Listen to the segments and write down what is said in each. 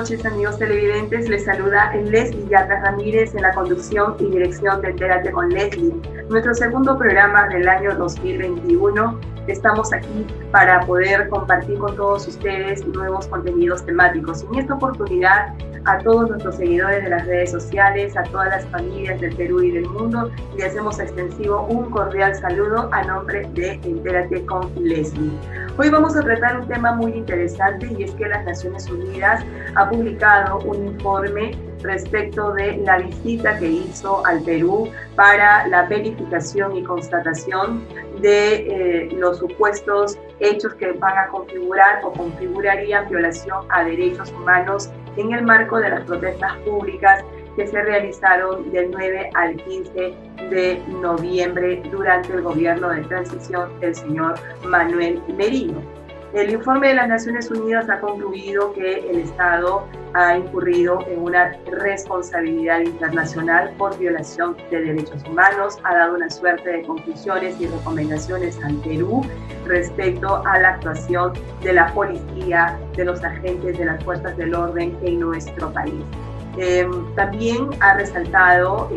noches, amigos televidentes. Les saluda Leslie Yatas Ramírez en la conducción y dirección de Entérate con Leslie, nuestro segundo programa del año 2021. Estamos aquí para poder compartir con todos ustedes nuevos contenidos temáticos. En esta oportunidad, a todos nuestros seguidores de las redes sociales, a todas las familias del Perú y del mundo, le hacemos extensivo un cordial saludo a nombre de Entérate con Leslie. Hoy vamos a tratar un tema muy interesante, y es que las Naciones Unidas ha publicado un informe respecto de la visita que hizo al Perú para la verificación y constatación de los supuestos hechos que van a configurar o configurarían violación a derechos humanos en el marco de las protestas públicas que se realizaron del 9 al 15 de noviembre durante el gobierno de transición del señor Manuel Merino. El informe de las Naciones Unidas ha concluido que el Estado ha incurrido en una responsabilidad internacional por violación de derechos humanos, ha dado una suerte de conclusiones y recomendaciones al Perú respecto a la actuación de la policía, de los agentes de las fuerzas del orden en nuestro país. También ha resaltado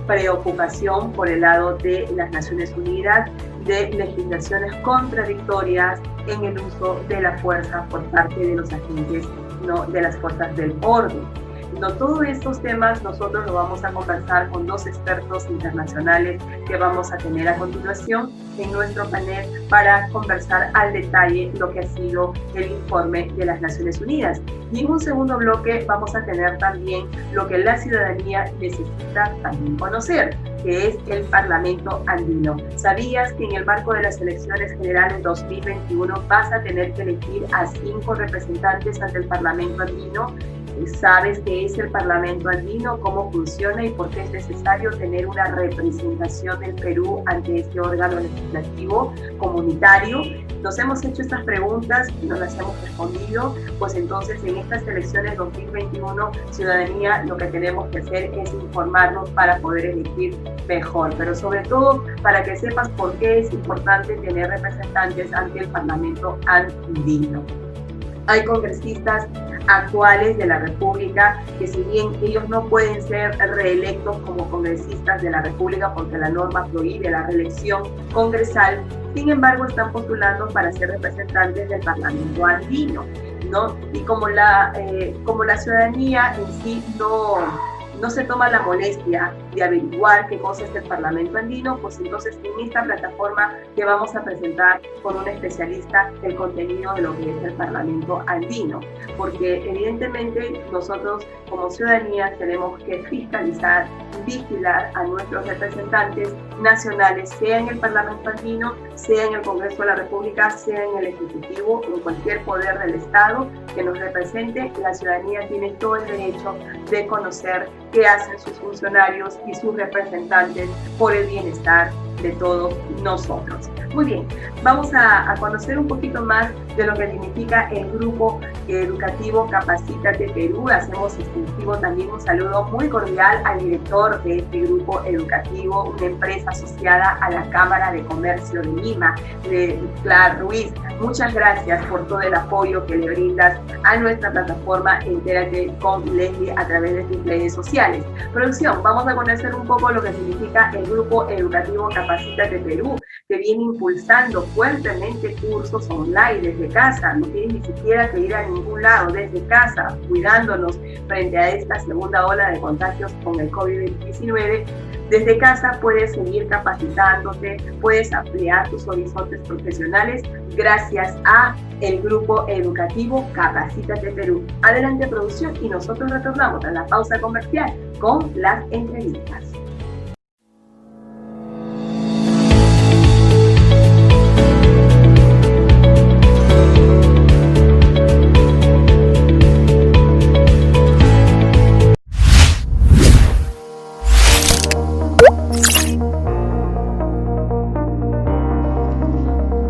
preocupación por el lado de las Naciones Unidas de legislaciones contradictorias en el uso de la fuerza por parte de los agentes de las fuerzas del orden. Todos estos temas nosotros lo vamos a conversar con dos expertos internacionales que vamos a tener a continuación en nuestro panel para conversar al detalle lo que ha sido el informe de las Naciones Unidas. Y en un segundo bloque vamos a tener también lo que la ciudadanía necesita también conocer, que es el Parlamento Andino. ¿Sabías que en el marco de las elecciones generales 2021 vas a tener que elegir a 5 representantes ante el Parlamento Andino? ¿Sabes qué es el Parlamento Andino, cómo funciona y por qué es necesario tener una representación del Perú ante este órgano legislativo comunitario? Nos hemos hecho estas preguntas y nos las hemos respondido, pues entonces en estas elecciones 2021, ciudadanía, lo que tenemos que hacer es informarnos para poder elegir mejor, pero sobre todo para que sepas por qué es importante tener representantes ante el Parlamento Andino. Hay congresistas actuales de la República que, si bien ellos no pueden ser reelectos como congresistas de la República porque la norma prohíbe la reelección congresal, sin embargo están postulando para ser representantes del Parlamento Andino, ¿no? Y como la ciudadanía en sí no se toma la molestia de averiguar qué cosa es el Parlamento Andino, pues entonces en esta plataforma que vamos a presentar con un especialista el contenido de lo que es el Parlamento Andino, porque evidentemente nosotros como ciudadanía tenemos que fiscalizar, vigilar a nuestros representantes nacionales, sea en el Parlamento Andino, sea en el Congreso de la República, sea en el Ejecutivo, en cualquier poder del Estado que nos represente. La ciudadanía tiene todo el derecho de conocer qué hacen sus funcionarios y sus representantes por el bienestar de todos nosotros. Muy bien, vamos a conocer un poquito más de lo que significa el grupo educativo Capacítate Perú. Hacemos distintivo también un saludo muy cordial al director de este grupo educativo, una empresa asociada a la Cámara de Comercio de Lima, Clara Ruiz. Muchas gracias por todo el apoyo que le brindas a nuestra plataforma Entérate con Leslie a través de sus redes sociales. Producción, vamos a conocer un poco lo que significa el grupo educativo Capacítate Perú, que viene impulsando fuertemente cursos online desde casa. No tienes ni siquiera que ir a ningún lado, desde casa, cuidándonos frente a esta segunda ola de contagios con el COVID-19. Desde casa puedes seguir capacitándote, puedes ampliar tus horizontes profesionales gracias a el grupo educativo Capacítate Perú. Adelante, producción, y nosotros retornamos a la pausa comercial con las entrevistas.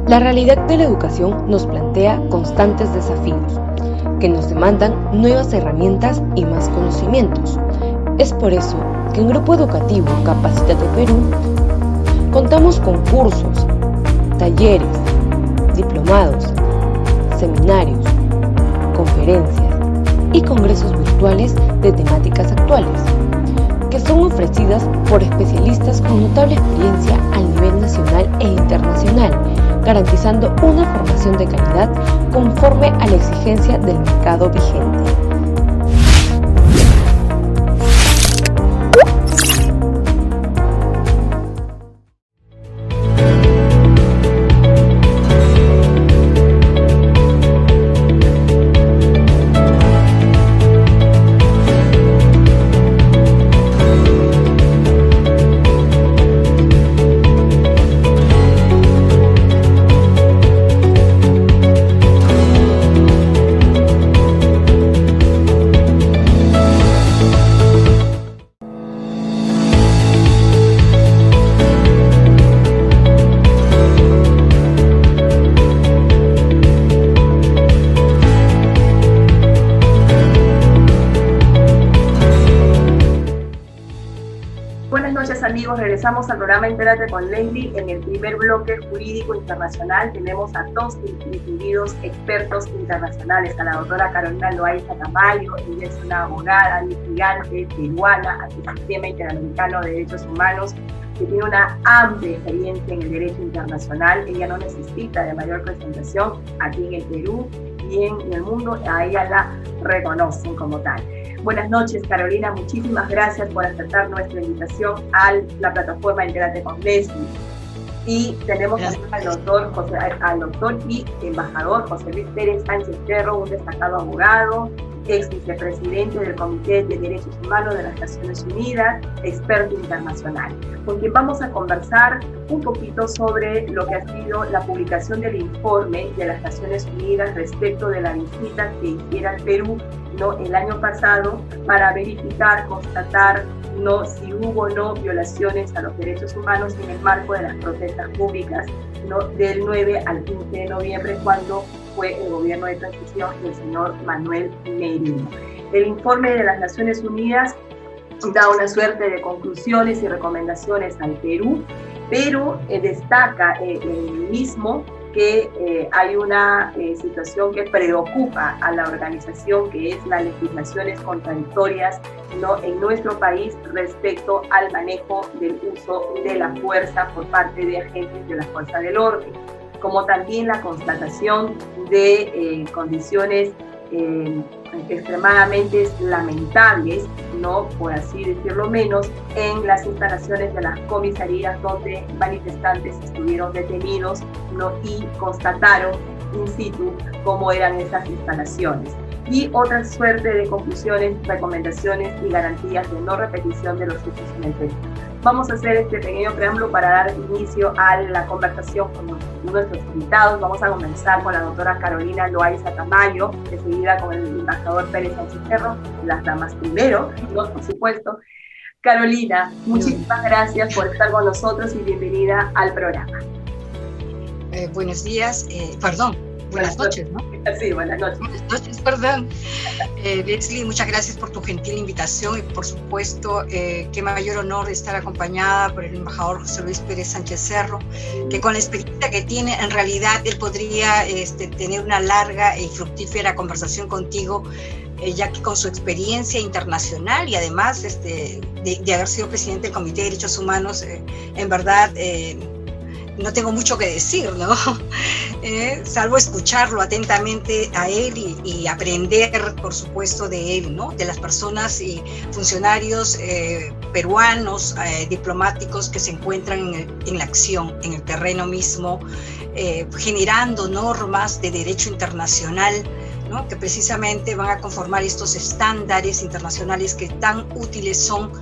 La realidad de la educación nos plantea constantes desafíos que nos demandan nuevas herramientas y más conocimientos. Es por eso que en Grupo Educativo Capacítate Perú contamos con cursos, talleres, diplomados, seminarios, conferencias, y congresos virtuales de temáticas actuales, que son ofrecidas por especialistas con notable experiencia a nivel nacional e internacional, garantizando una formación de calidad conforme a la exigencia del mercado vigente. Regresamos al programa Entérate con Leslie. En el primer bloque jurídico internacional tenemos a dos distinguidos expertos internacionales, a la doctora Carolina Loaiza Tamayo. Ella es una abogada litigante peruana ante el Sistema Interamericano de Derechos Humanos, que tiene una amplia experiencia en el derecho internacional. Ella no necesita de mayor presentación aquí en el Perú y en el mundo, a ella la reconocen como tal. Buenas noches, Carolina. Muchísimas gracias por aceptar nuestra invitación a la plataforma Entérate con Leslie. Y tenemos al doctor y embajador José Luis Pérez Sánchez Cerro, un destacado abogado, ex vicepresidente del Comité de Derechos Humanos de las Naciones Unidas, experto internacional, con quien vamos a conversar un poquito sobre lo que ha sido la publicación del informe de las Naciones Unidas respecto de la visita que hiciera al Perú el año pasado para verificar, constatar si hubo o no violaciones a los derechos humanos en el marco de las protestas públicas del 9 al 15 de noviembre, cuando fue el gobierno de transición del señor Manuel Merino. El informe de las Naciones Unidas da una suerte de conclusiones y recomendaciones al Perú, pero destaca mismo que hay una situación que preocupa a la organización, que es las legislaciones contradictorias en nuestro país respecto al manejo del uso de la fuerza por parte de agentes de la fuerza del orden, como también la constatación de condiciones extremadamente lamentables, por así decirlo menos, en las instalaciones de las comisarías donde manifestantes estuvieron detenidos y constataron in situ cómo eran esas instalaciones. Y otra suerte de conclusiones, recomendaciones y garantías de no repetición de los hechos en el Perú. Vamos a hacer este pequeño preámbulo para dar inicio a la conversación con nuestros invitados. Vamos a comenzar con la doctora Carolina Loaiza Tamayo, seguida con el embajador Pérez Sánchez Cerro, las damas primero, por supuesto. Carolina, muchísimas gracias por estar con nosotros y bienvenida al programa. Buenos días, buenas noches, ¿no? Sí, buenas noches. Buenas noches, perdón. Leslie, muchas gracias por tu gentil invitación y por supuesto, qué mayor honor estar acompañada por el embajador José Luis Pérez Sánchez Cerro, que con la experiencia que tiene, en realidad él podría tener una larga y fructífera conversación contigo, ya que con su experiencia internacional y además de haber sido presidente del Comité de Derechos Humanos, en verdad no tengo mucho que decir, ¿no? Salvo escucharlo atentamente a él y aprender, por supuesto, de él, ¿no? De las personas y funcionarios peruanos, diplomáticos que se encuentran en la acción, en el terreno mismo, generando normas de derecho internacional, ¿no? Que precisamente van a conformar estos estándares internacionales que tan útiles son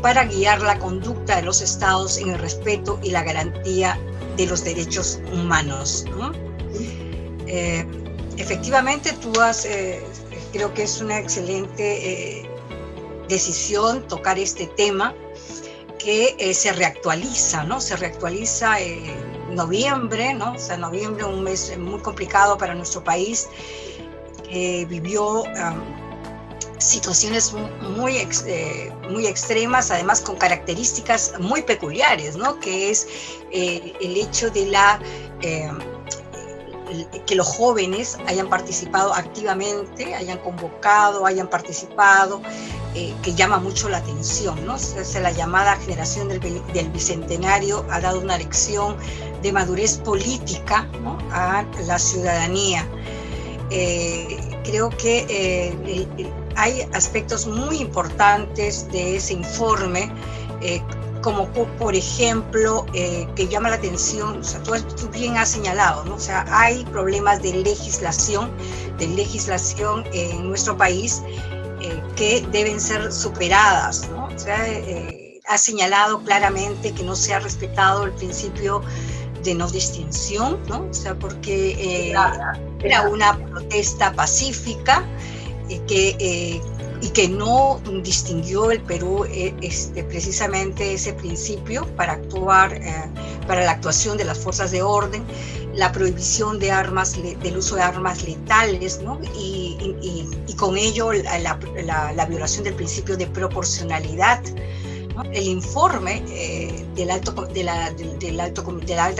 para guiar la conducta de los estados en el respeto y la garantía de los derechos humanos, ¿no? Efectivamente, creo que es una excelente decisión tocar este tema que se reactualiza, ¿no? Se reactualiza en noviembre, ¿no? O sea, noviembre, un mes muy complicado para nuestro país, vivió situaciones muy extremas, además con características muy peculiares, ¿no? Que es el hecho de que los jóvenes hayan participado activamente, hayan convocado, hayan participado, que llama mucho la atención, ¿no? La llamada generación del Bicentenario ha dado una lección de madurez política, ¿no?, a la ciudadanía. Creo que hay aspectos muy importantes de ese informe, como por ejemplo, que llama la atención, o sea, tú bien has señalado, ¿no? O sea, hay problemas de legislación en nuestro país que deben ser superadas, ¿no? O sea, ha señalado claramente que no se ha respetado el principio de no distinción, ¿no? O sea, porque era una protesta pacífica y que no distinguió el Perú precisamente ese principio para actuar, para la actuación de las fuerzas de orden, la prohibición de del uso de armas letales, ¿no? Y con ello la violación del principio de proporcionalidad, ¿no? El informe de la alta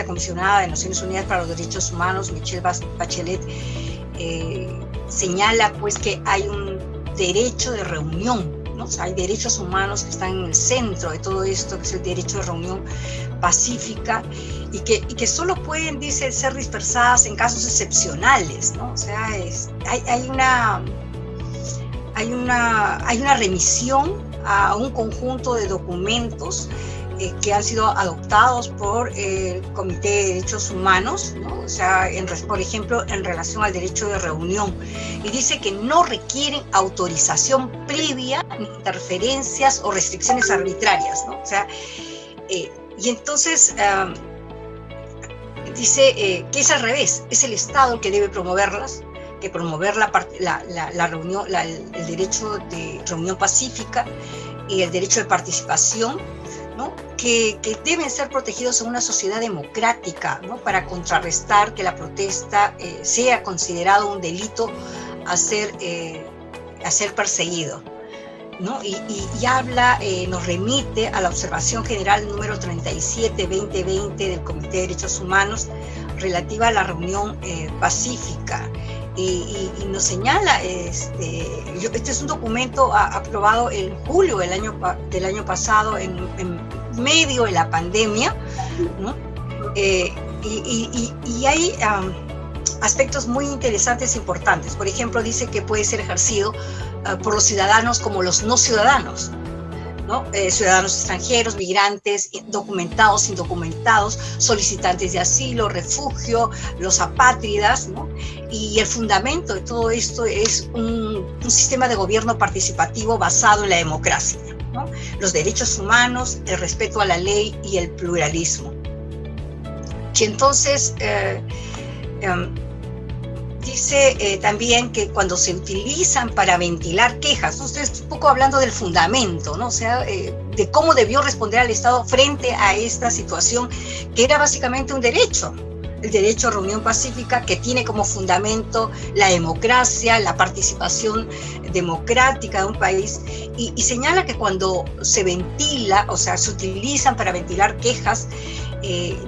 comisionada de Naciones Unidas para los Derechos Humanos, Michelle Bachelet, señala pues que hay un derecho de reunión, ¿no? O sea, hay derechos humanos que están en el centro de todo esto, que es el derecho de reunión pacífica, y que solo pueden, dice, ser dispersadas en casos excepcionales, ¿no? O sea, hay una remisión a un conjunto de documentos que han sido adoptados por el Comité de Derechos Humanos, ¿no? O sea, por ejemplo, en relación al derecho de reunión, y dice que no requieren autorización previa, ni interferencias o restricciones arbitrarias, ¿no? O sea, y entonces dice que es al revés, es el Estado el que debe promoverlas, que promover la reunión, el derecho de reunión pacífica y el derecho de participación, ¿no? Que deben ser protegidos en una sociedad democrática, ¿no? Para contrarrestar que la protesta sea considerado un delito a ser perseguido, ¿no? Y habla, nos remite a la observación general número 37/2020 del Comité de Derechos Humanos relativa a la reunión pacífica. Y nos señala, este es un documento aprobado en julio del año pasado, en medio de la pandemia, ¿no? Y hay aspectos muy interesantes e importantes. Por ejemplo, dice que puede ser ejercido por los ciudadanos como los no ciudadanos, ¿no? Ciudadanos extranjeros, migrantes, documentados, indocumentados, solicitantes de asilo, refugio, los apátridas, ¿no? Y el fundamento de todo esto es un sistema de gobierno participativo basado en la democracia, ¿no? Los derechos humanos, el respeto a la ley y el pluralismo. Y entonces dice también que cuando se utilizan para ventilar quejas, ¿no? Ustedes un poco hablando del fundamento, ¿no? O sea, de cómo debió responder al Estado frente a esta situación, que era básicamente un derecho, el derecho a reunión pacífica, que tiene como fundamento la democracia, la participación democrática de un país, y señala que cuando se ventila, o sea, se utilizan para ventilar quejas,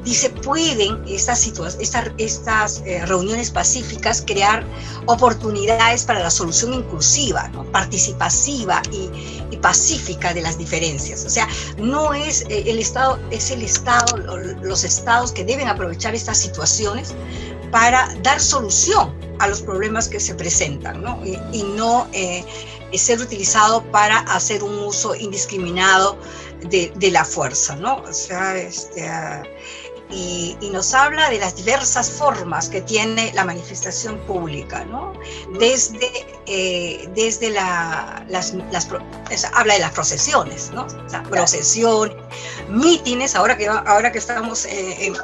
dice, pueden estas reuniones pacíficas crear oportunidades para la solución inclusiva, ¿no? Participativa y pacífica de las diferencias. O sea, no es el Estado, es los estados que deben aprovechar estas situaciones para dar solución a los problemas que se presentan, ¿no? Y no ser utilizado para hacer un uso indiscriminado de la fuerza, ¿no? O sea, y nos habla de las diversas formas que tiene la manifestación pública, ¿no? Desde habla de las procesiones, ¿no? O sea, procesiones, mítines, ahora que estamos en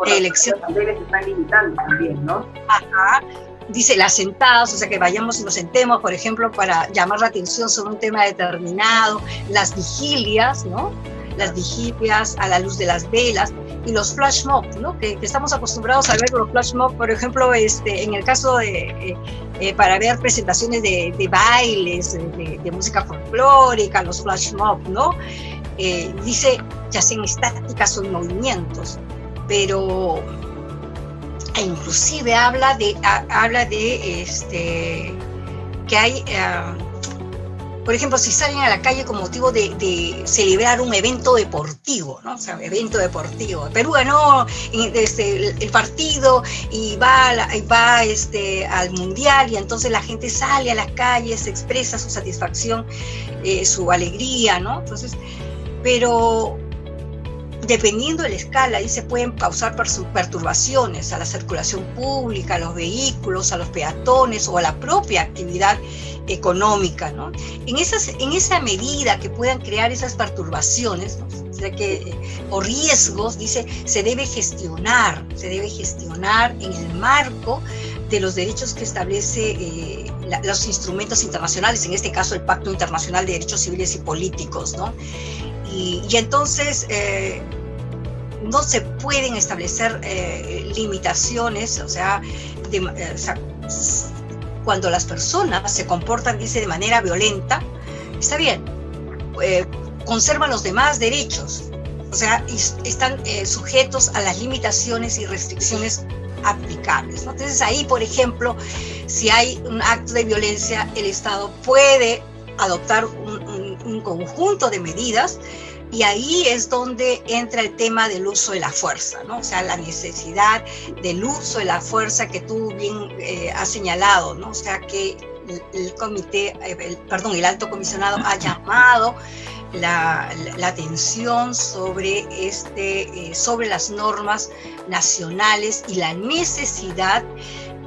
elección. Se están limitando también, ¿no? Ajá. Dice las sentadas, o sea, que vayamos y nos sentemos, por ejemplo, para llamar la atención sobre un tema determinado, las vigilias, ¿no? Las vigilias a la luz de las velas, y los flash mob, ¿no? Que estamos acostumbrados a ver los flash mob, por ejemplo, en el caso para ver presentaciones de bailes, de música folclórica, los flash mob, ¿no? Dice, ya sean estáticas o en movimientos, pero inclusive habla de que hay, por ejemplo, si salen a la calle con motivo de celebrar un evento deportivo, ¿no? O sea, evento deportivo. Perú ganó el partido y va al mundial, y entonces la gente sale a las calles, expresa su satisfacción, su alegría, ¿no? Entonces, pero dependiendo de la escala, ahí se pueden causar perturbaciones a la circulación pública, a los vehículos, a los peatones o a la propia actividad económica, ¿no? En esa medida que puedan crear esas perturbaciones, ¿no? O sea o riesgos, dice, se debe gestionar en el marco de los derechos que establece los instrumentos internacionales, en este caso el Pacto Internacional de Derechos Civiles y Políticos, ¿no? Y entonces no se pueden establecer limitaciones, o sea, cuando las personas se comportan, dice, de manera violenta, está bien, conservan los demás derechos, o sea, están sujetos a las limitaciones y restricciones aplicables, ¿no? Entonces ahí, por ejemplo, si hay un acto de violencia, el Estado puede adoptar un conjunto de medidas, y ahí es donde entra el tema del uso de la fuerza, ¿no? O sea, la necesidad del uso de la fuerza que tú bien has señalado, ¿no? O sea, que el alto comisionado ha llamado la atención sobre las normas nacionales y la necesidad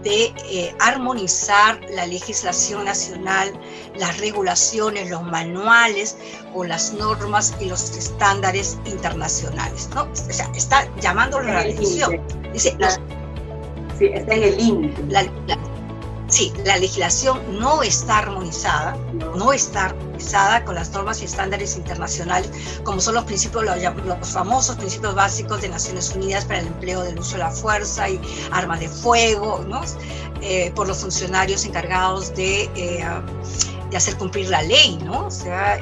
de armonizar la legislación nacional, las regulaciones, los manuales o las normas y los estándares internacionales, ¿no? O sea, está llamándole la atención. Dice, sí, está en el límite. Sí, la legislación no está armonizada con las normas y estándares internacionales, como son los principios, los famosos principios básicos de Naciones Unidas para el empleo del uso de la fuerza y armas de fuego, ¿no? Por los funcionarios encargados de hacer cumplir la ley, ¿no? O sea,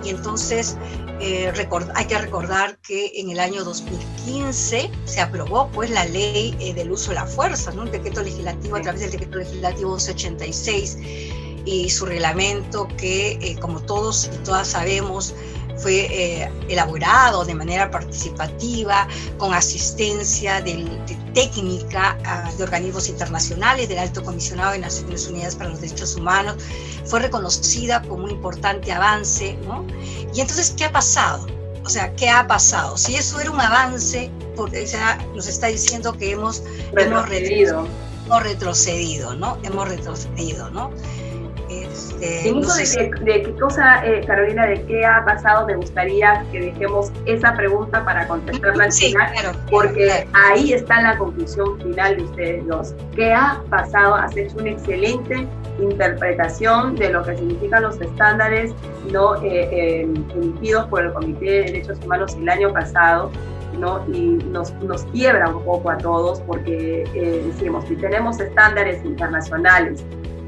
y entonces hay que recordar que en el año 2015 se aprobó pues la ley del uso de la fuerza, ¿no? Un decreto legislativo a través del decreto legislativo 1186 y su reglamento que, como todos y todas sabemos, fue elaborado de manera participativa, con asistencia técnica de organismos internacionales, del Alto Comisionado de Naciones Unidas para los Derechos Humanos. Fue reconocida como un importante avance, ¿no? Y entonces, ¿qué ha pasado? O sea, ¿qué ha pasado? Si eso era un avance, nos está diciendo que hemos retrocedido, ¿no? Hemos retrocedido, ¿no? De qué cosa, Carolina, de qué ha pasado, me gustaría que dejemos esa pregunta para contestarla al final, claro, porque ahí está la conclusión final de ustedes dos. ¿Qué ha pasado? Has hecho una excelente interpretación de lo que significan los estándares no emitidos por el Comité de Derechos Humanos el año pasado, ¿no? Y nos quiebra un poco a todos porque decimos, si tenemos estándares internacionales,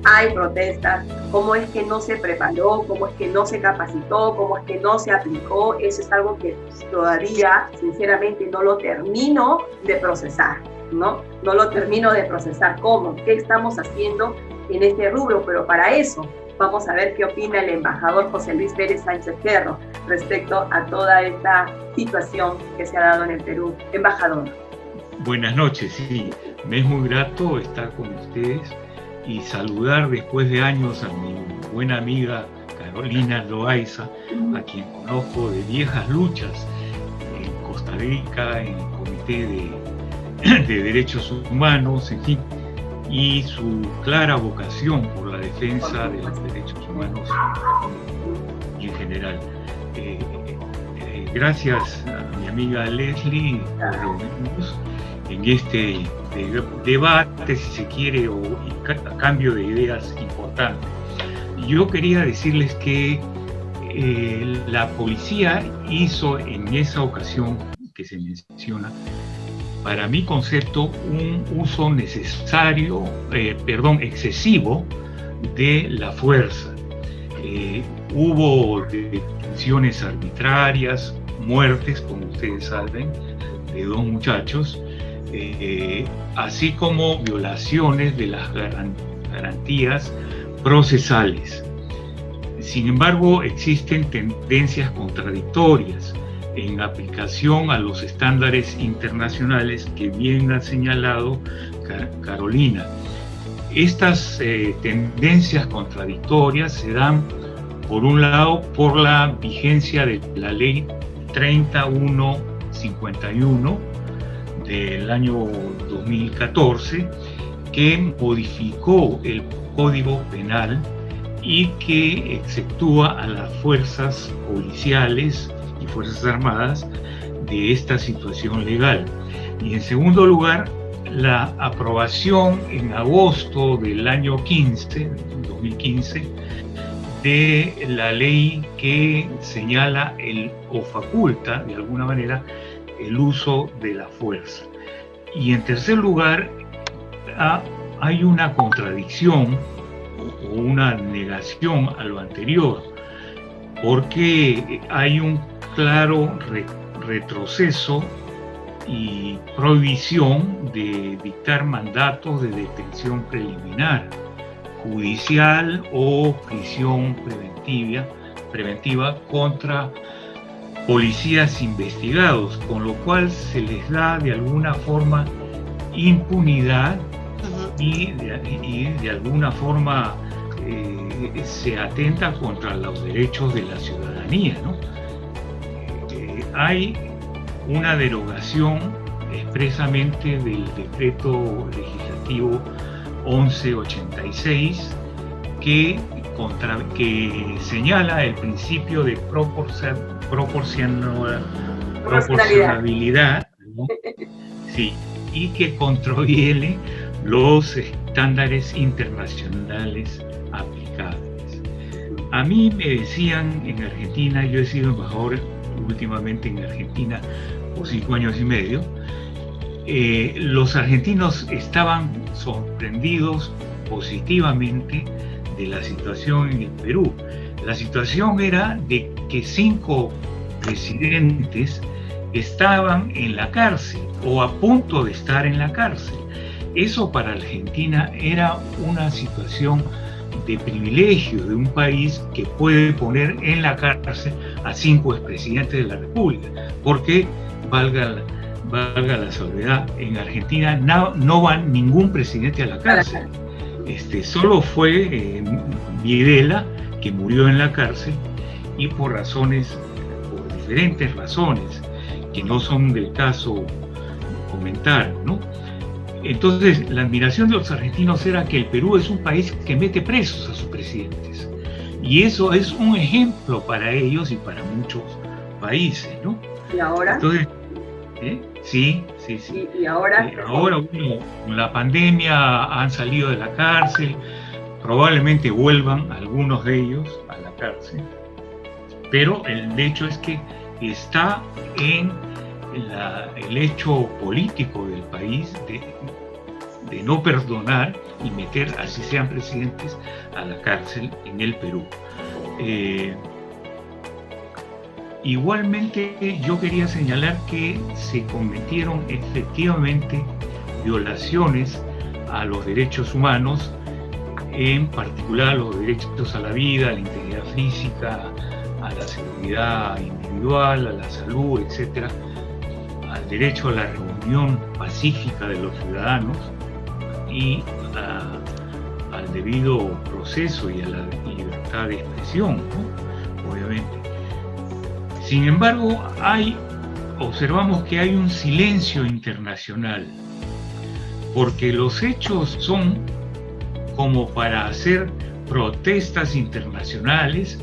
hay protestas, cómo es que no se preparó, cómo es que no se capacitó, cómo es que no se aplicó. Eso es algo que todavía, sinceramente, no lo termino de procesar, ¿no? No lo termino de procesar. ¿Cómo? ¿Qué estamos haciendo en este rubro? Pero para eso vamos a ver qué opina el embajador José Luis Pérez Sánchez Ferro respecto a toda esta situación que se ha dado en el Perú. Embajador. Buenas noches, sí. Me es muy grato estar con ustedes y saludar después de años a mi buena amiga Carolina Loaiza, a quien conozco de viejas luchas en Costa Rica, en el Comité de Derechos Humanos, en fin, y su clara vocación por la defensa de los derechos humanos en general. Gracias a mi amiga Leslie por reunirnos en este debate, si se quiere, o cambio de ideas importante. Yo quería decirles que la policía hizo en esa ocasión que se menciona, para mi concepto, un uso excesivo de la fuerza. Hubo detenciones arbitrarias, muertes, como ustedes saben, de dos muchachos, así como violaciones de las garantías procesales. Sin embargo, existen tendencias contradictorias en aplicación a los estándares internacionales que bien ha señalado Carolina. Estas tendencias contradictorias se dan, por un lado, por la vigencia de la Ley 3151 del año 2014, que modificó el Código Penal y que exceptúa a las fuerzas policiales y fuerzas armadas de esta situación legal. Y en segundo lugar, la aprobación en agosto del año 2015, de la ley que señala o faculta de alguna manera el uso de la fuerza. Y en tercer lugar, hay una contradicción o una negación a lo anterior, porque hay un claro retroceso y prohibición de dictar mandatos de detención preliminar, judicial o prisión preventiva contra policías investigados, con lo cual se les da de alguna forma impunidad y de alguna forma se atenta contra los derechos de la ciudadanía, ¿no? Hay una derogación expresamente del decreto legislativo 1186 que señala el principio de proporcionalidad, ¿no? Sí, y que contraviene los estándares internacionales aplicables. A mí me decían en Argentina, yo he sido embajador últimamente en Argentina por 5 años y medio, los argentinos estaban sorprendidos positivamente de la situación en el Perú. La situación era de que 5 presidentes estaban en la cárcel o a punto de estar en la cárcel. Eso para Argentina era una situación de privilegio de un país que puede poner en la cárcel a 5 expresidentes de la República, porque valga la salvedad, en Argentina no va ningún presidente a la cárcel. Solo fue Videla, que murió en la cárcel, y por diferentes razones que no son del caso comentar, ¿no? Entonces, la admiración de los argentinos era que el Perú es un país que mete presos a sus presidentes. Y eso es un ejemplo para ellos y para muchos países, ¿no? ¿Y ahora? Entonces, sí. ¿Y ahora? Ahora, con la pandemia han salido de la cárcel, probablemente vuelvan algunos de ellos a la cárcel. Pero el hecho es que está en el hecho político del país de no perdonar y meter, así sean presidentes, a la cárcel en el Perú. Igualmente, yo quería señalar que se cometieron efectivamente violaciones a los derechos humanos, en particular a los derechos a la vida, a la integridad física, a la seguridad individual, a la salud, etc., al derecho a la reunión pacífica de los ciudadanos y al debido proceso y a la libertad de expresión, ¿no? Obviamente. Sin embargo, observamos que hay un silencio internacional, porque los hechos son como para hacer protestas internacionales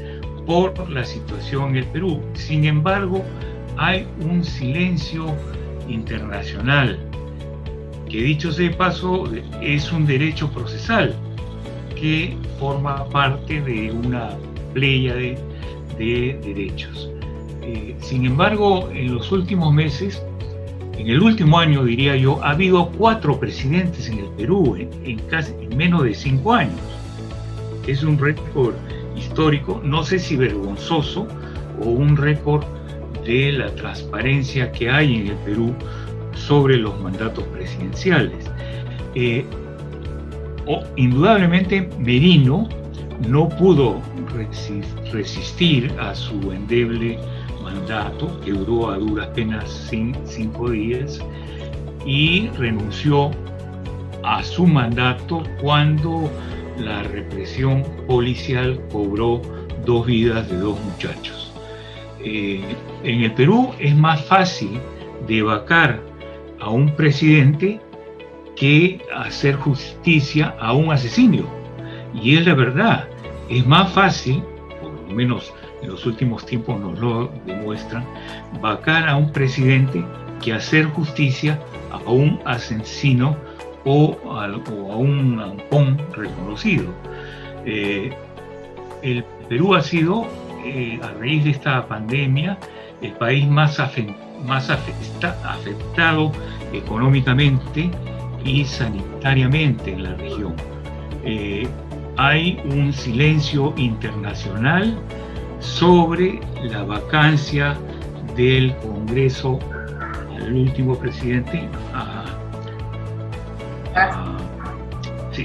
por la situación en el Perú. Sin embargo, hay un silencio internacional, que dicho sea de paso, es un derecho procesal que forma parte de una pléyade de derechos. Sin embargo, en los últimos meses, en el último año diría yo, ha habido 4 presidentes en el Perú en menos de 5 años. Es un récord histórico, no sé si vergonzoso o un récord de la transparencia que hay en el Perú sobre los mandatos presidenciales. Indudablemente Merino no pudo resistir a su endeble mandato, que duró a duras penas 5 días, y renunció a su mandato cuando la represión policial cobró 2 vidas de 2 muchachos. En el Perú es más fácil de vacar a un presidente que hacer justicia a un asesino. Y es la verdad, es más fácil, por lo menos en los últimos tiempos nos lo demuestran, vacar a un presidente que hacer justicia a un asesino o a un ampón reconocido. El Perú ha sido, a raíz de esta pandemia, el país más afectado económicamente y sanitariamente en la región. Hay un silencio internacional sobre la vacancia del Congreso al último presidente,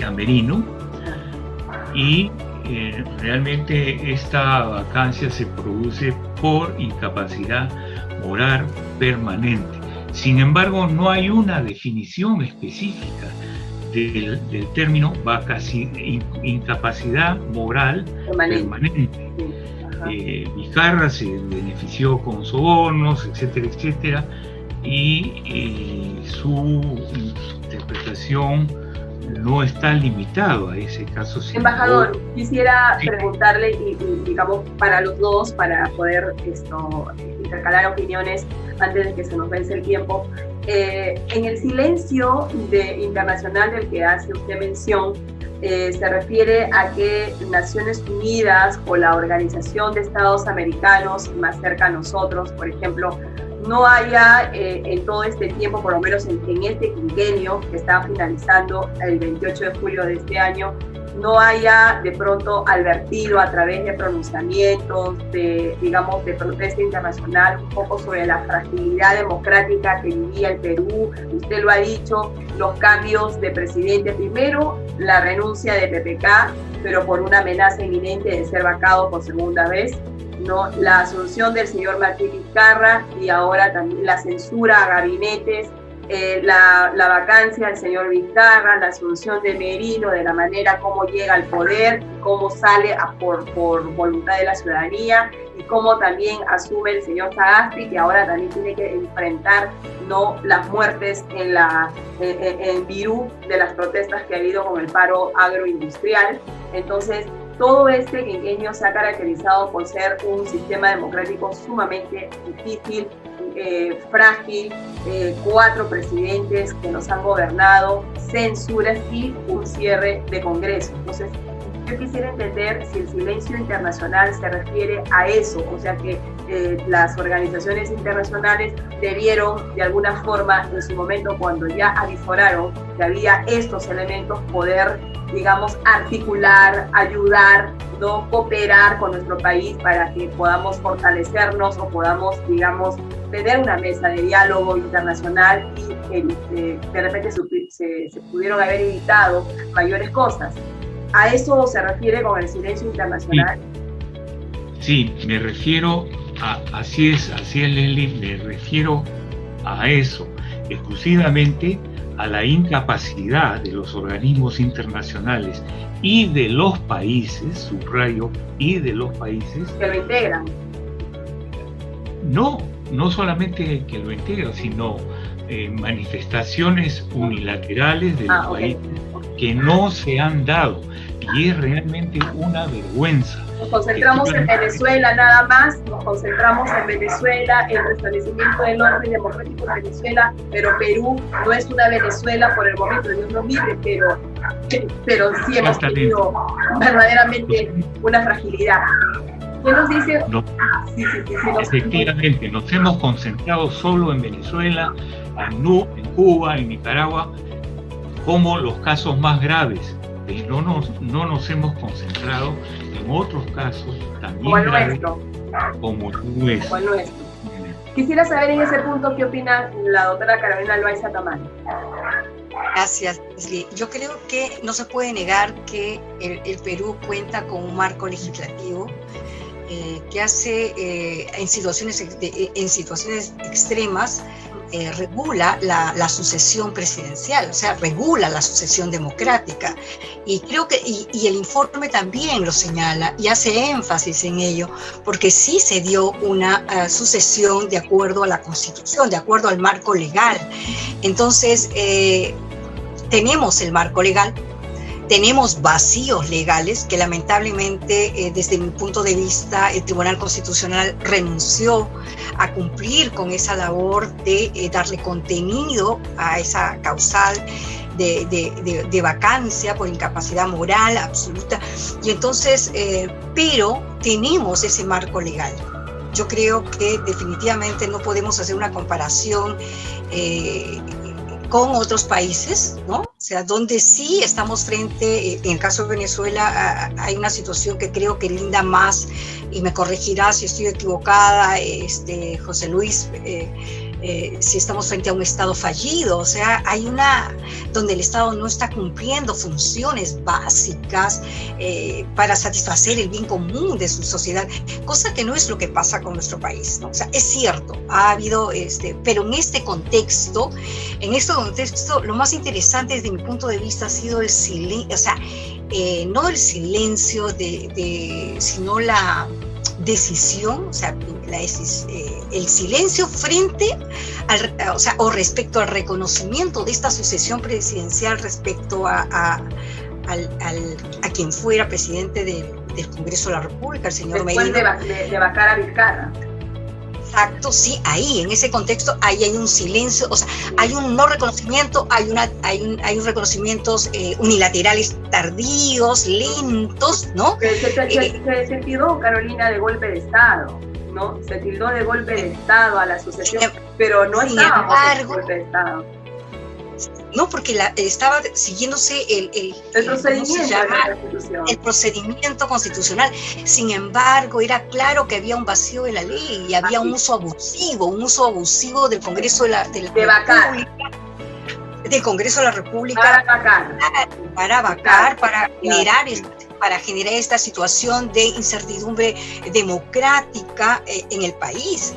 a Merino, y realmente esta vacancia se produce por incapacidad moral permanente. Sin embargo, no hay una definición específica del término incapacidad moral permanente. Vizcarra se benefició con sobornos, etcétera, etcétera, y su interpretación no está limitado a ese caso. Embajador, quisiera preguntarle, y digamos para los dos, para poder intercalar opiniones antes de que se nos vence el tiempo. En el silencio internacional del que hace usted mención, se refiere a que Naciones Unidas o la Organización de Estados Americanos, más cerca a nosotros, por ejemplo, no haya en todo este tiempo, por lo menos en este quinquenio que está finalizando el 28 de julio de este año, no haya de pronto advertido a través de pronunciamientos, de protesta internacional, un poco sobre la fragilidad democrática que vivía el Perú. Usted lo ha dicho, los cambios de presidente, primero la renuncia de PPK, pero por una amenaza inminente de ser vacado por segunda vez, ¿no? La asunción del señor Martín Vizcarra y ahora también la censura a gabinetes, la vacancia del señor Vizcarra, la asunción de Merino, de la manera como llega al poder, cómo sale por voluntad de la ciudadanía, y cómo también asume el señor Sagasti, que ahora también tiene que enfrentar, ¿no?, las muertes en Virú de las protestas que ha habido con el paro agroindustrial. Entonces, todo este quinquenio se ha caracterizado por ser un sistema democrático sumamente difícil, frágil, 4 presidentes que nos han gobernado, censuras y un cierre de Congreso. Entonces, yo quisiera entender si el silencio internacional se refiere a eso, o sea que las organizaciones internacionales debieron de alguna forma en su momento, cuando ya avisoraron que había estos elementos, poder, digamos, articular, ayudar, ¿no?, cooperar con nuestro país para que podamos fortalecernos o podamos, digamos, tener una mesa de diálogo internacional y de repente se pudieron haber evitado mayores cosas. ¿A eso se refiere con el silencio internacional? Sí, me refiero así es Leslie, me refiero a eso, exclusivamente a la incapacidad de los organismos internacionales y de los países, subrayo, y de los países que lo integran. No solamente que lo integran, sino manifestaciones unilaterales de los países que no se han dado, y es realmente una vergüenza. Nos concentramos en Venezuela nada más, nos concentramos en Venezuela, en el restablecimiento del orden democrático en Venezuela, pero Perú no es una Venezuela por el momento, Dios nos libre, pero sí hemos tenido verdaderamente una fragilidad. ¿Qué nos dice? Efectivamente, nos hemos concentrado solo en Venezuela, en Cuba, en Nicaragua, como los casos más graves. No nos hemos concentrado en otros casos también graves, como el nuestro. Quisiera saber en ese punto qué opina la doctora Carolina Loaiza Tamayo. Gracias, Leslie. Yo creo que no se puede negar que el Perú cuenta con un marco legislativo que hace en situaciones extremas regula la sucesión presidencial, o sea, regula la sucesión democrática. Y creo que y el informe también lo señala y hace énfasis en ello, porque sí se dio una sucesión de acuerdo a la Constitución, de acuerdo al marco legal. Entonces, tenemos el marco legal, tenemos vacíos legales que lamentablemente desde mi punto de vista el Tribunal Constitucional renunció a cumplir con esa labor de darle contenido a esa causal de vacancia por incapacidad moral absoluta. Y entonces, pero tenemos ese marco legal. Yo creo que definitivamente no podemos hacer una comparación con otros países, ¿no? O sea, donde sí estamos frente, en el caso de Venezuela, hay una situación que creo que linda más, y me corregirá si estoy equivocada, José Luis, si estamos frente a un Estado fallido, o sea, hay donde el Estado no está cumpliendo funciones básicas para satisfacer el bien común de su sociedad, cosa que no es lo que pasa con nuestro país, ¿no? O sea, es cierto, ha habido, pero en este contexto, lo más interesante desde mi punto de vista ha sido el silencio, o sea, no el silencio sino la decisión, o sea, el silencio frente o respecto al reconocimiento de esta sucesión presidencial respecto a quien fuera presidente del Congreso de la República, el señor Merino. Después de vacar a Vizcarra. Exacto, sí, ahí, en ese contexto, ahí hay un silencio, o sea, hay un no reconocimiento, hay un reconocimientos unilaterales tardíos, lentos, ¿no? Se tildó, Carolina, de golpe de Estado, ¿no? Se tildó de golpe de Estado a la sucesión, pero no estábamos en golpe de Estado. No, porque estaba siguiéndose el procedimiento constitucional. Sin embargo, era claro que había un vacío en la ley y había un uso abusivo del Congreso del Congreso de la República para vacar, para generar esta situación de incertidumbre democrática en el país.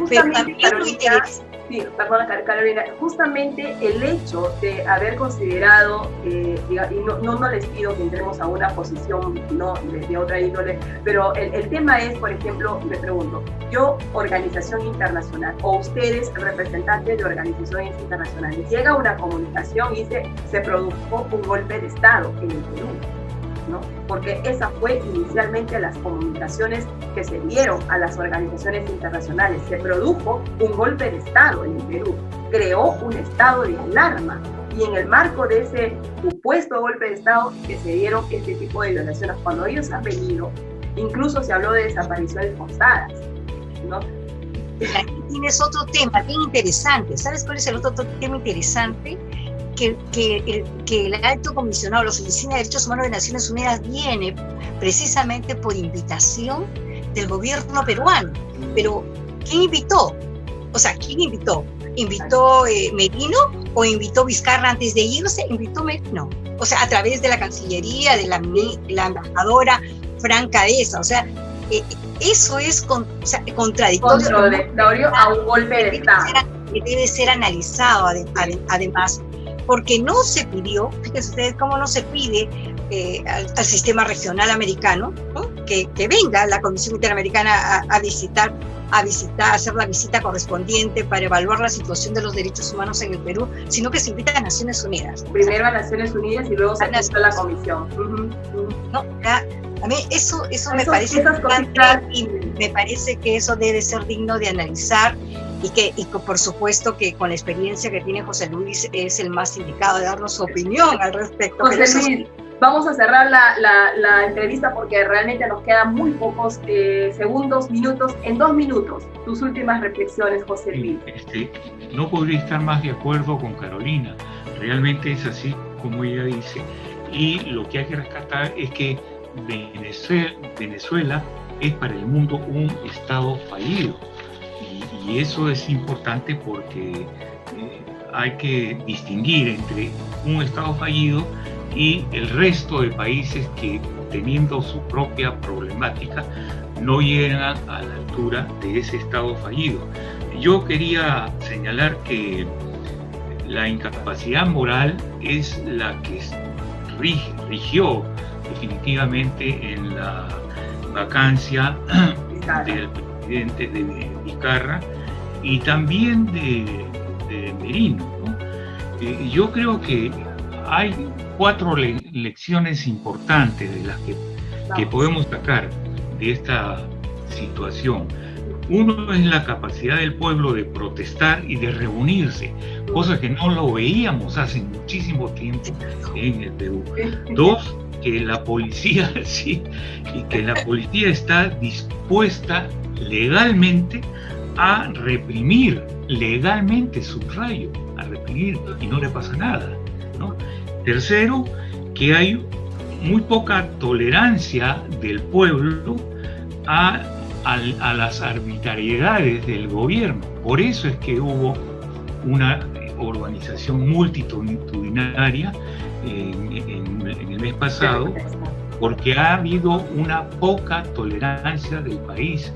Pero también lo interesante. Sí, perdona, Carolina, justamente el hecho de haber considerado, y no les pido que entremos a una posición de otra índole, pero el tema es, por ejemplo, me pregunto, yo, organización internacional, o ustedes, representantes de organizaciones internacionales, llega una comunicación y dice, se produjo un golpe de Estado en el Perú, ¿no? Porque esa fue inicialmente las comunicaciones que se dieron a las organizaciones internacionales. Se produjo un golpe de Estado en el Perú, creó un estado de alarma, y en el marco de ese supuesto golpe de Estado que se dieron este tipo de violaciones, cuando ellos han venido, incluso se habló de desapariciones forzadas, ¿no? Aquí tienes otro tema bien interesante. ¿Sabes cuál es el otro tema interesante? Que el alto comisionado, la Oficina de Derechos Humanos de Naciones Unidas viene precisamente por invitación del gobierno peruano. Pero, ¿quién invitó? O sea, ¿quién invitó? ¿Invitó Merino o invitó Vizcarra antes de irse? Invitó Merino. O sea, a través de la Cancillería, de la embajadora Franca Deza. O sea, eso es contradictorio a un golpe de Estado. Que debe ser analizado además. Porque no se pidió, fíjense ustedes cómo no se pide al sistema regional americano, ¿no? que venga la Comisión Interamericana a hacer la visita correspondiente para evaluar la situación de los derechos humanos en el Perú, sino que se invita a Naciones Unidas. Primero a Naciones Unidas y luego se invita a la Comisión. No, a mí eso me parece importante y me parece que eso debe ser digno de analizar. Y por supuesto que con la experiencia que tiene José Luis es el más indicado de darnos su opinión al respecto. José Luis, vamos a cerrar la entrevista porque realmente nos quedan muy pocos segundos, minutos. En 2 minutos, tus últimas reflexiones, José Luis. No podría estar más de acuerdo con Carolina. Realmente es así como ella dice. Y lo que hay que rescatar es que Venezuela es para el mundo un Estado fallido. Y eso es importante porque hay que distinguir entre un Estado fallido y el resto de países que, teniendo su propia problemática, no llegan a la altura de ese Estado fallido. Yo quería señalar que la incapacidad moral es la que rigió definitivamente en la vacancia del presidente de Vizcarra y también de Merino, ¿no? Yo creo que hay 4 lecciones importantes de las que podemos sacar de esta situación. Uno es la capacidad del pueblo de protestar y de reunirse, cosa que no lo veíamos hace muchísimo tiempo en el Perú. 2, que la policía, sí, y que la policía está dispuesta legalmente a reprimir, legalmente, subrayo, a reprimir y no le pasa nada, ¿no? Tercero, que hay muy poca tolerancia del pueblo a las arbitrariedades del gobierno. Por eso es que hubo una organización multitudinaria en el mes pasado, porque ha habido una poca tolerancia del país,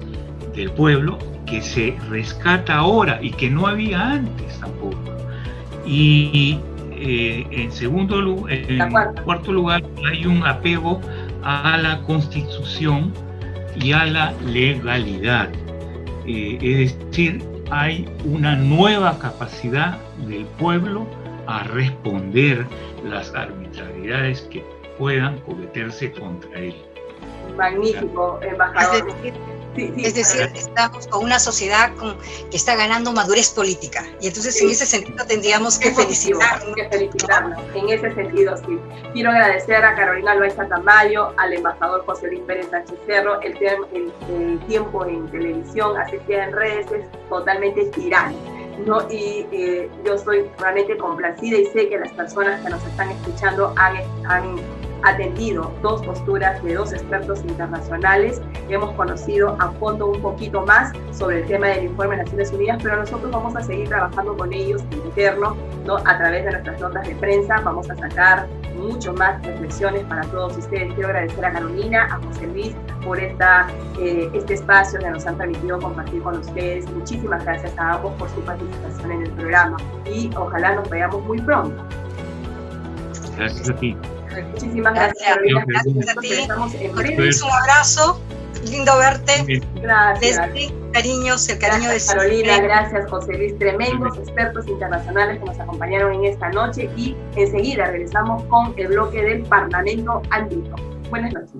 del pueblo, que se rescata ahora y que no había antes tampoco. Y en cuarto lugar, hay un apego a la Constitución y a la legalidad. Es decir, hay una nueva capacidad del pueblo a responder las arbitrariedades que puedan cometerse contra él. Magnífico, embajador. Es decir, estamos con una sociedad que está ganando madurez política, y entonces en ese sentido tendríamos que felicitarnos. En ese sentido, sí. Quiero agradecer a Carolina Loaiza Tamayo, al embajador José Luis Pérez Sánchez Cerro. El tiempo en televisión, así que en redes, es totalmente tirano, ¿no? Y yo soy realmente complacida y sé que las personas que nos están escuchando han atendido 2 posturas de 2 expertos internacionales. Hemos conocido a fondo un poquito más sobre el tema del informe de Naciones Unidas, pero nosotros vamos a seguir trabajando con ellos en interno, ¿no? A través de nuestras notas de prensa vamos a sacar mucho más reflexiones para todos ustedes. Quiero agradecer a Carolina, a José Luis por este espacio que nos han permitido compartir con ustedes. Muchísimas gracias a ambos por su participación en el programa y ojalá nos veamos muy pronto. Gracias a ti. Muchísimas gracias, Carolina. Gracias a ti. Un abrazo, lindo verte. Gracias. Cariños, el cariño gracias, de Carolina, gracias José Luis, tremendos expertos internacionales que nos acompañaron en esta noche, y enseguida regresamos con el bloque del Parlamento Andino. Buenas noches.